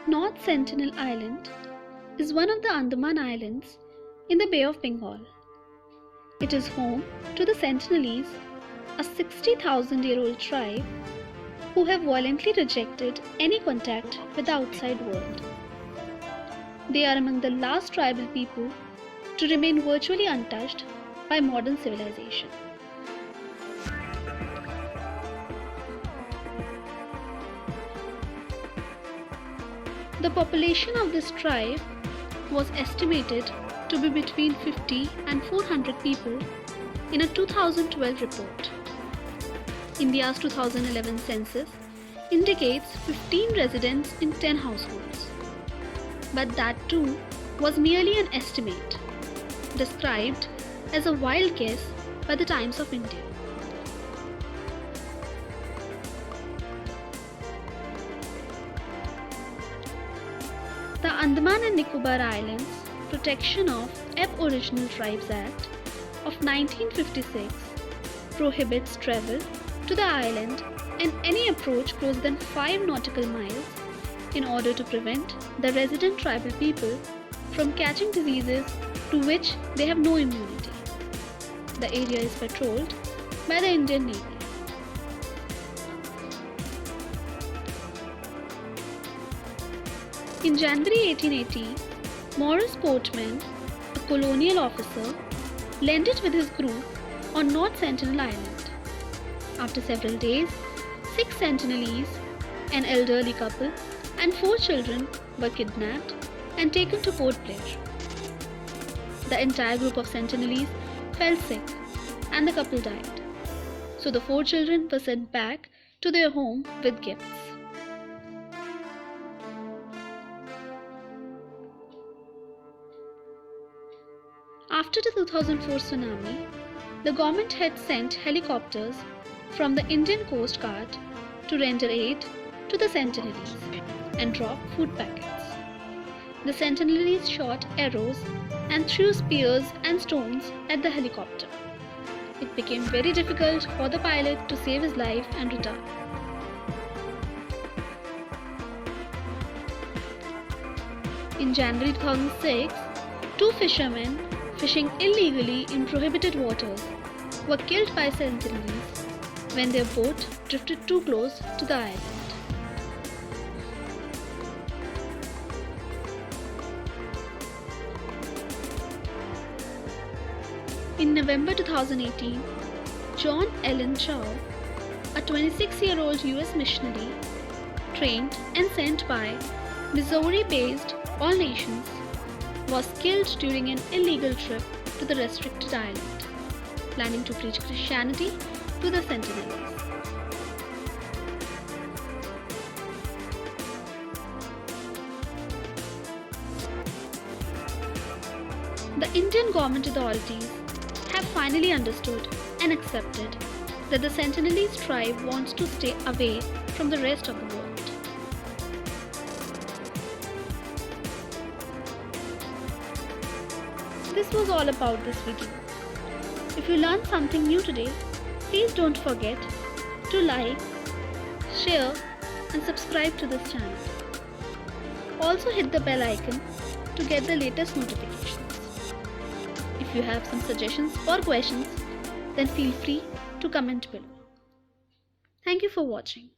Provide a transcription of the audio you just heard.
North Sentinel Island is one of the Andaman Islands in the Bay of Bengal. It is home to the Sentinelese, a 60,000-year-old tribe who have violently rejected any contact with the outside world. They are among the last tribal people to remain virtually untouched by modern civilization. The population of this tribe was estimated to be between 50 and 400 people in a 2012 report. India's 2011 census indicates 15 residents in 10 households. But that too was merely an estimate, described as a wild guess by the Times of India. The Andaman and Nicobar Islands Protection of Aboriginal Tribes Act of 1956 prohibits travel to the island and any approach closer than 5 nautical miles in order to prevent the resident tribal people from catching diseases to which they have no immunity. The area is patrolled by the Indian Navy. In January 1880, Maurice Portman, a colonial officer, landed with his group on North Sentinel Island. After several days, 6 Sentinelese, an elderly couple, and 4 children were kidnapped and taken to Port Blair. The entire group of Sentinelese fell sick and the couple died. So the 4 children were sent back to their home with gifts. After the 2004 tsunami, the government had sent helicopters from the Indian Coast Guard to render aid to the Sentinelese and drop food packets. The Sentinelese shot arrows and threw spears and stones at the helicopter. It became very difficult for the pilot to save his life and return. In January 2006, 2 fishermen fishing illegally in prohibited waters were killed by Sentinelese when their boat drifted too close to the island. In November 2018, John Allen Chau, a 26-year-old US missionary trained and sent by Missouri-based All Nations, was killed during an illegal trip to the restricted island, planning to preach Christianity to the Sentinelese. The Indian government authorities have finally understood and accepted that the Sentinelese tribe wants to stay away from the rest of the world. This was all about this video. If you learned something new today, please don't forget to like, share and subscribe to this channel. Also hit the bell icon to get the latest notifications. If you have some suggestions or questions, then feel free to comment below. Thank you for watching.